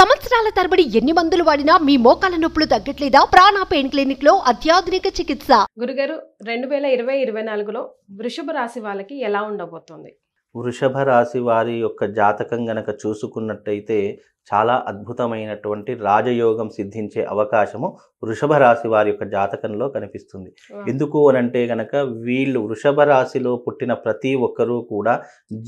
సంవత్సరాల తరబడి ఎన్ని మందులు వాడినా మీ మోకాల నొప్పులు తగ్గట్లేదా? ప్రాణ పెయిన్ క్లినిక్ లో అత్యాధునిక చికిత్స. గురుగారు 2020-24లో వృషభ రాశి వాళ్ళకి ఎలా ఉండబోతోంది? వృషభ రాశి వారి యొక్క జాతకం గనక చూసుకున్నట్టయితే చాలా అద్భుతమైనటువంటి రాజయోగం సిద్ధించే అవకాశము వృషభ రాశి వారి యొక్క జాతకంలో కనిపిస్తుంది. ఎందుకు అనంటే గనక వీళ్ళు వృషభ రాశిలో పుట్టిన ప్రతి ఒక్కరూ కూడా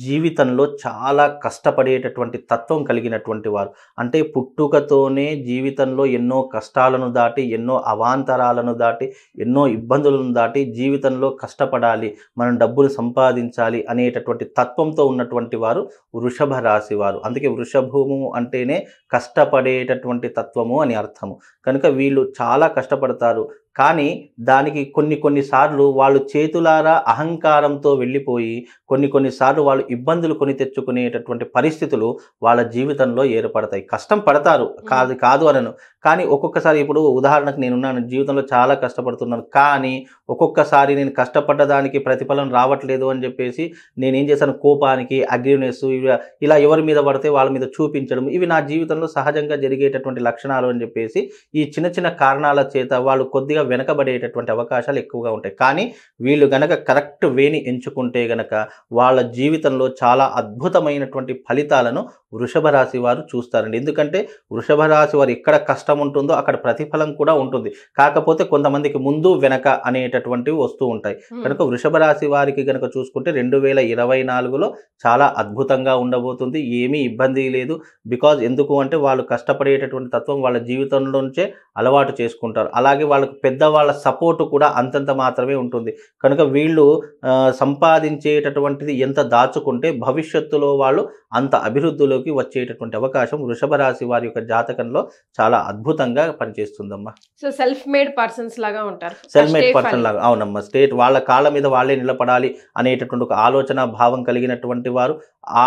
జీవితంలో చాలా కష్టపడేటటువంటి తత్వం కలిగినటువంటి వారు. అంటే పుట్టుకతోనే జీవితంలో ఎన్నో కష్టాలను దాటి, ఎన్నో అవాంతరాలను దాటి, ఎన్నో ఇబ్బందులను దాటి జీవితంలో కష్టపడాలి, మనం డబ్బులు సంపాదించాలి అనేటటువంటి తత్వంతో ఉన్నటువంటి వారు వృషభ రాశి వారు. అందుకే వృషభము అంటేనే కష్టపడేటటువంటి తత్వము అని అర్థము. కనుక వీళ్ళు చాలా కష్టపడతారు. కానీ దానికి కొన్నిసార్లు వాళ్ళు చేతులారా అహంకారంతో వెళ్ళిపోయి కొన్నిసార్లు వాళ్ళు ఇబ్బందులు కొని తెచ్చుకునేటటువంటి పరిస్థితులు వాళ్ళ జీవితంలో ఏర్పడతాయి. కష్టం పడతారు, కాదు అనను. కానీ ఒక్కొక్కసారి ఇప్పుడు ఉదాహరణకు నేనున్నాను, జీవితంలో చాలా కష్టపడుతున్నాను, కానీ ఒక్కొక్కసారి నేను కష్టపడ్డదానికి ప్రతిఫలం రావట్లేదు అని చెప్పేసి నేనేం చేశాను, కోపానికి, అగ్రెసివ్నెస్, ఇలా ఎవరి మీద పడితే వాళ్ళ మీద చూపించడం, ఇవి నా జీవితంలో సహజంగా జరిగేటటువంటి లక్షణాలు అని చెప్పేసి ఈ చిన్న చిన్న కారణాల చేత వాళ్ళు కొద్దిగా వెనకబడేటటువంటి అవకాశాలు ఎక్కువగా ఉంటాయి. కానీ వీళ్ళు గనక కరెక్ట్ వేని ఎంచుకుంటే గనక వాళ్ళ జీవితంలో చాలా అద్భుతమైనటువంటి ఫలితాలను వృషభ రాశి వారు చూస్తారండి. ఎందుకంటే వృషభ రాశి వారు ఎక్కడ కష్టం ఉంటుందో అక్కడ ప్రతిఫలం కూడా ఉంటుంది. కాకపోతే కొంతమందికి ముందు వెనక అనేటటువంటివి వస్తూ ఉంటాయి. కనుక వృషభ రాశి వారికి గనక చూసుకుంటే 2024లో చాలా అద్భుతంగా ఉండబోతుంది. ఏమీ ఇబ్బంది లేదు. బికాజ్ ఎందుకు అంటే వాళ్ళు కష్టపడేటటువంటి తత్వం వాళ్ళ జీవితంలోంచే అలవాటు చేసుకుంటారు. అలాగే వాళ్ళకు పెద్దవాళ్ళ సపోర్టు కూడా అంతంత మాత్రమే ఉంటుంది. కనుక వీళ్ళు సంపాదించేటటువంటిది ఎంత దాచుకుంటే భవిష్యత్తులో వాళ్ళు అంత అభివృద్ధిలోకి వచ్చేటటువంటి అవకాశం వృషభ రాశి వారి యొక్క జాతకంలో చాలా అద్భుతంగా పనిచేస్తుందమ్మా. సో సెల్ఫ్ మేడ్ పర్సన్స్ లాగా ఉంటారు. సెల్ఫ్ మేడ్ పర్సన్ లాగా, అవునమ్మా. వాళ్ళ కాళ్ళ మీద వాళ్ళే నిలబడాలి అనేటటువంటి ఒక ఆలోచన భావం కలిగినటువంటి వారు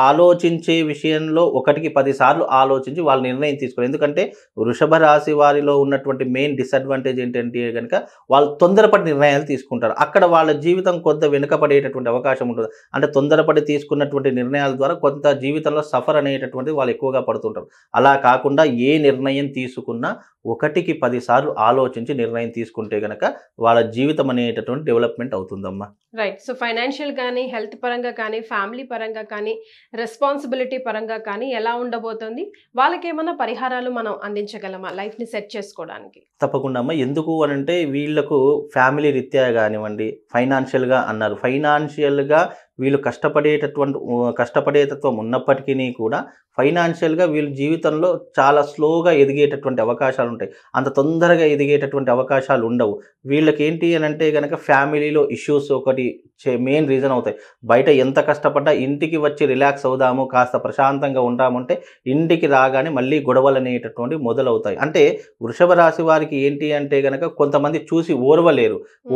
ఆలోచించే విషయంలో 1కి 10 సార్లు ఆలోచించి వాళ్ళ నిర్ణయం తీసుకోవాలి. ఎందుకంటే వృషభ రాశి వారిలో ఉన్నటువంటి మెయిన్ డిసడ్వాంటేజ్ ఏంటంటే కనుక వాళ్ళు తొందరపడి నిర్ణయాలు తీసుకుంటారు. అక్కడ వాళ్ళ జీవితం కొంత వెనుకబడేటటువంటి అవకాశం ఉంటుంది. అంటే తొందరపడి తీసుకున్నటువంటి నిర్ణయాల ద్వారా కొంత జీవితంలో సఫర్ అనేటటువంటిది వాళ్ళు ఎక్కువగా పడుతుంటారు. అలా కాకుండా ఏ నిర్ణయం తీసుకున్నా 1కి 10 సార్లు ఆలోచించి నిర్ణయం తీసుకుంటే గనక వాళ్ళ జీవితం అనేటటువంటి డెవలప్మెంట్ అవుతుందమ్మా. రైట్. సో ఫైనాన్షియల్ కానీ, హెల్త్ పరంగా కానీ, ఫ్యామిలీ పరంగా కానీ, రెస్పాన్సిబిలిటీ పరంగా కానీ ఎలా ఉండబోతుంది? వాళ్ళకి ఏమైనా పరిహారాలు మనం అందించగలమా లైఫ్ని సెట్ చేసుకోవడానికి? తప్పకుండా అమ్మ. ఎందుకు అనంటే వీళ్ళకు ఫ్యామిలీ రీత్యా కానివ్వండి, ఫైనాన్షియల్గా అన్నారు, ఫైనాన్షియల్గా వీళ్ళు కష్టపడేతత్వం ఉన్నప్పటికీ కూడా ఫైనాన్షియల్గా వీళ్ళు జీవితంలో చాలా స్లోగా ఎదిగేటటువంటి అవకాశాలు ఉంటాయి. అంత తొందరగా ఎదిగేటటువంటి అవకాశాలు ఉండవు. వీళ్ళకి ఏంటి అని అంటే కనుక ఫ్యామిలీలో ఇష్యూస్ ఒకటి మెయిన్ రీజన్ అవుతాయి. బయట ఎంత కష్టపడ్డా ఇంటికి వచ్చి రిలాక్స్ అవుదాము, కాస్త ప్రశాంతంగా ఉంటామంటే ఇంటికి రాగానే మళ్ళీ గొడవలు అనేటటువంటివి మొదలవుతాయి. అంటే వృషభ రాశి వారికి ఏంటి అంటే కనుక కొంతమంది చూసి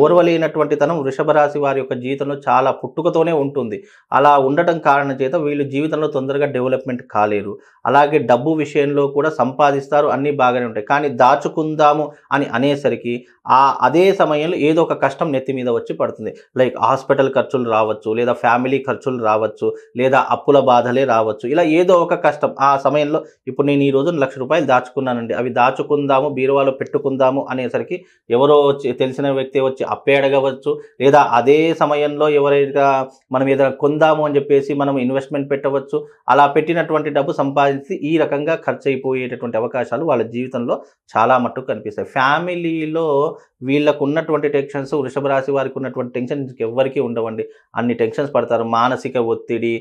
ఓర్వలేనటువంటి తనం వృషభ రాశి వారి యొక్క జీవితంలో చాలా పుట్టుకతోనే ఉంటుంది. అలా ఉండటం కారణం చేత వీళ్ళు జీవితంలో తొందరగా డెవలప్మెంట్ కాలేరు. అలాగే డబ్బు విషయంలో కూడా సంపాదిస్తారు, అన్నీ బాగానే ఉంటాయి. కానీ దాచుకుందాము అని అనేసరికి అదే సమయంలో ఏదో ఒక కష్టం నెత్తి మీద వచ్చి పడుతుంది. లైక్ హాస్పిటల్ ఖర్చులు రావచ్చు, లేదా ఫ్యామిలీ ఖర్చులు రావచ్చు, లేదా అప్పుల బాధలే రావచ్చు. ఇలా ఏదో ఒక కష్టం ఆ సమయంలో, ఇప్పుడు నేను ఈ రోజు 1,00,000 రూపాయలు దాచుకున్నానండి, అవి దాచుకుందాము, బీరువాలో పెట్టుకుందాము అనేసరికి ఎవరో తెలిసిన వ్యక్తి వచ్చి అప్పే అడగవచ్చు, లేదా అదే సమయంలో ఎవరైనా మనం ఏదైనా కొందాము అని చెప్పేసి మనం ఇన్వెస్ట్మెంట్ పెట్టవచ్చు. అలా పెట్టినటువంటి డబ్బు సంపాదించి ఈ రకంగా ఖర్చు అయిపోయేటటువంటి అవకాశాలు వాళ్ళ జీవితంలో చాలా మట్టుకు కనిపిస్తాయి. ఫ్యామిలీలో వీళ్ళకు ఉన్నటువంటి టెన్షన్స్, వృషభ రాశి వారికి ఉన్నటువంటి టెన్షన్స్ ఎవరికీ ఉండవండి. అన్ని టెన్షన్స్ పడతారు. మానసిక ఒత్తిడి,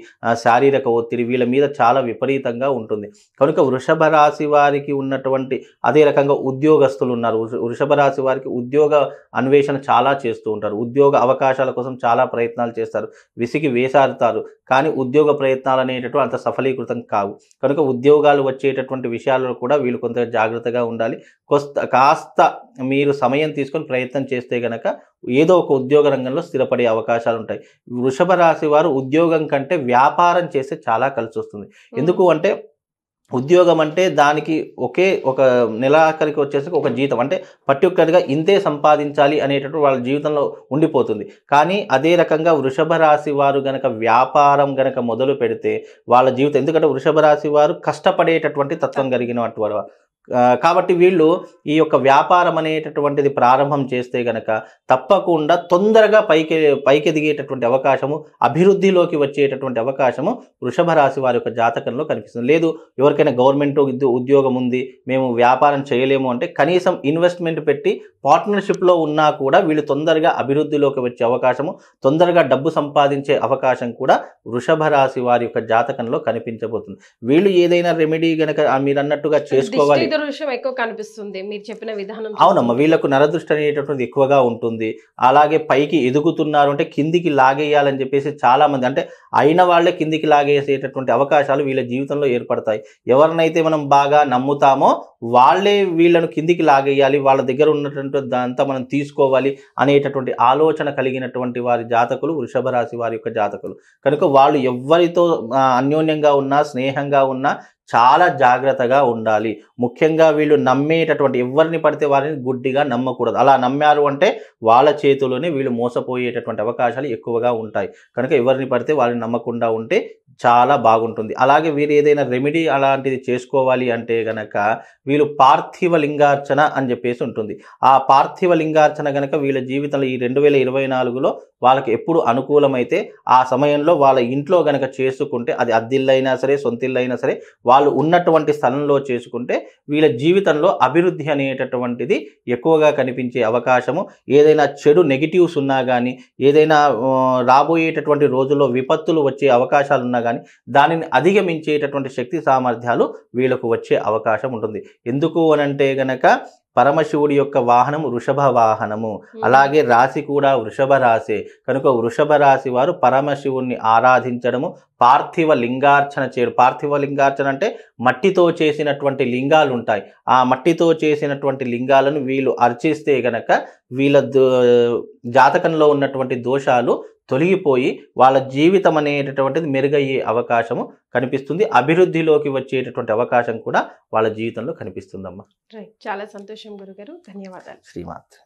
శారీరక ఒత్తిడి వీళ్ళ మీద చాలా విపరీతంగా ఉంటుంది. కనుక వృషభ రాశి వారికి ఉన్నటువంటి అదే రకంగా ఉద్యోగస్తులు ఉన్నారు. వృషభ రాశి వారికి ఉద్యోగ అన్వేషణ చాలా చేస్తూ ఉంటారు. ఉద్యోగ అవకాశాల కోసం చాలా ప్రయత్నాలు చేస్తారు, విసిగి వేసారుతారు. కానీ ఉద్యోగ ప్రయత్నాలు అనేటటువంటి అంత సఫలీకృతం కావు. కనుక ఉద్యోగాలు వచ్చేటటువంటి విషయాల్లో కూడా వీళ్ళు కొంత జాగ్రత్తగా ఉండాలి. కాస్త మీరు సమయం తీసుకొని ప్రయత్నం చేస్తే గనక ఏదో ఒక ఉద్యోగ రంగంలో స్థిరపడే అవకాశాలు ఉంటాయి. వృషభ రాశి వారు ఉద్యోగం కంటే వ్యాపారం చేస్తే చాలా కలిసి వస్తుంది. ఎందుకు అంటే ఉద్యోగం అంటే దానికి ఒక నెలాఖరికి వచ్చేసరికి ఒక జీతం అంటే పర్టికులర్గా ఇంతే సంపాదించాలి అనేటటువంటి వాళ్ళ జీవితంలో ఉండిపోతుంది. కానీ అదే రకంగా వృషభ రాశి వారు గనక వ్యాపారం గనక మొదలు పెడితే వాళ్ళ జీవితం, ఎందుకంటే వృషభ రాశి వారు కష్టపడేటటువంటి తత్వం కలిగినటువంటి వారు కాబట్టి వీళ్ళు ఈ యొక్క వ్యాపారం అనేటటువంటిది ప్రారంభం చేస్తే గనక తప్పకుండా తొందరగా పైకి ఎదిగేటటువంటి అవకాశము, అభివృద్ధిలోకి వచ్చేటటువంటి అవకాశము వృషభ రాశి వారి యొక్క జాతకంలో కనిపిస్తుంది. లేదు ఎవరికైనా గవర్నమెంట్ ఉద్యోగం ఉంది, మేము వ్యాపారం చేయలేము అంటే కనీసం ఇన్వెస్ట్మెంట్ పెట్టి పార్ట్నర్షిప్లో ఉన్నా కూడా వీళ్ళు తొందరగా అభివృద్ధిలోకి వచ్చే అవకాశము, తొందరగా డబ్బు సంపాదించే అవకాశం కూడా వృషభ రాశి వారి యొక్క జాతకంలో కనిపించబోతుంది. వీళ్ళు ఏదైనా రెమెడీ గనక మీరు అన్నట్టుగా చేసుకోవాలి. ఎక్కువ కనిపిస్తుంది మీరు చెప్పిన విధానం. అవునమ్మా, వీళ్ళకు నరదృష్టి అనేటటువంటి ఎక్కువగా ఉంటుంది. అలాగే పైకి ఎదుగుతున్నారు అంటే కిందికి లాగేయాలని చెప్పేసి చాలా మంది, అంటే అయిన వాళ్ళే కిందికి లాగేసేటటువంటి అవకాశాలు వీళ్ళ జీవితంలో ఏర్పడతాయి. ఎవరినైతే మనం బాగా నమ్ముతామో వాళ్ళే వీళ్ళను కిందికి లాగేయాలి, వాళ్ళ దగ్గర ఉన్నటువంటి అంతా మనం తీసుకోవాలి అనేటటువంటి ఆలోచన కలిగినటువంటి వారి జాతకులు వృషభ రాశి వారి యొక్క జాతకులు. కనుక వాళ్ళు ఎవరితో అన్యోన్యంగా ఉన్నా, స్నేహంగా ఉన్నా చాలా జాగ్రత్తగా ఉండాలి. ముఖ్యంగా వీళ్ళు నమ్మేటటువంటి ఎవరిని పడితే వారిని గుడ్డిగా నమ్మకూడదు. అలా నమ్మారు అంటే వాళ్ళ చేతిలోనే వీళ్ళు మోసపోయేటటువంటి అవకాశాలు ఎక్కువగా ఉంటాయి. కనుక ఎవరిని పడితే వాళ్ళని నమ్మకుండా ఉంటే చాలా బాగుంటుంది. అలాగే వీరు ఏదైనా రెమెడీ అలాంటిది చేసుకోవాలి అంటే గనక వీళ్ళు పార్థివ లింగార్చన అని చెప్పేసి ఉంటుంది. ఆ పార్థివ లింగార్చన గనక వీళ్ళ జీవితంలో ఈ 2024లో వాళ్ళకి ఎప్పుడు అనుకూలమైతే ఆ సమయంలో వాళ్ళ ఇంట్లో గనక చేసుకుంటే, అది అద్దిల్లైనా సరే సొంతిల్లైనా సరే వాళ్ళు ఉన్నటువంటి స్థలంలో చేసుకుంటే వీళ్ళ జీవితంలో అభివృద్ధి అనేటటువంటిది ఎక్కువగా కనిపించే అవకాశము, ఏదైనా చెడు నెగిటివ్స్ ఉన్నా కానీ, ఏదైనా రాబోయేటటువంటి రోజుల్లో విపత్తులు వచ్చే అవకాశాలు ఉన్నా కానీ దానిని అధిగమించేటటువంటి శక్తి సామర్థ్యాలు వీళ్ళకు వచ్చే అవకాశం ఉంటుంది. ఎందుకు అనంటే గనక పరమశివుడి యొక్క వాహనం వృషభ వాహనము, అలాగే రాశి కూడా వృషభ రాశి. కనుక వృషభ రాశి వారు పరమశివుణ్ణి ఆరాధించడము, పార్థివ లింగార్చన చేయడం. పార్థివ లింగార్చన అంటే మట్టితో చేసినటువంటి లింగాలు ఉంటాయి. ఆ మట్టితో చేసినటువంటి లింగాలను వీళ్ళు అర్చిస్తే గనక వీళ్ళ జాతకంలో ఉన్నటువంటి దోషాలు తొలగిపోయి వాళ్ళ జీవితం అనేటటువంటిది మెరుగయ్యే అవకాశము కనిపిస్తుంది. అభివృద్ధిలోకి వచ్చేటటువంటి అవకాశం కూడా వాళ్ళ జీవితంలో కనిపిస్తుందమ్మా. రైట్, చాలా సంతోషం గురుగారు, ధన్యవాదాలు. శ్రీమాత్.